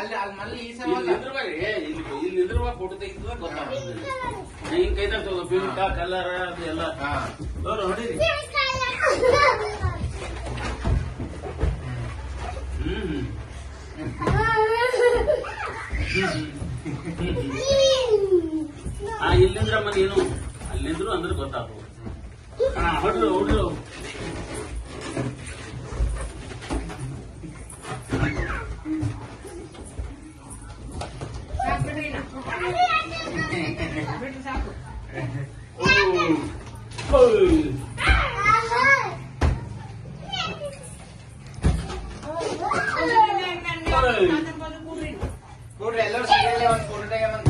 ಅಲ್ಲಿ ಮಲ್ಲಿ ಈ ಇಲ್ಲಿ ಫೋಟೋ ತೆಗಿತದ ಗೊತ್ತಾಗ್ತದೆ. ಹಿಂಗ್ ಕೈದಾಗ ತಗೋ ಪಿಂಕ ಕಲರ್ ಅದು ಎಲ್ಲ ನೋಡು ಹೊಡೀರಿ. ಇಲ್ಲಿಂದ್ರಮ್ಮ ನೀನು ಅಲ್ಲಿಂದ್ರು ಅಂದ್ರೆ ಗೊತ್ತಾಗ್ತದೆ. ಹೊಡ್ರು ಹೊಡ್ರು ನೋಡ್ರಿ ಎಲ್ಲರೂ ಸೀರಿಯಲ್ ಒಂದು ಫೋಟೋಗೆ ಒಂದು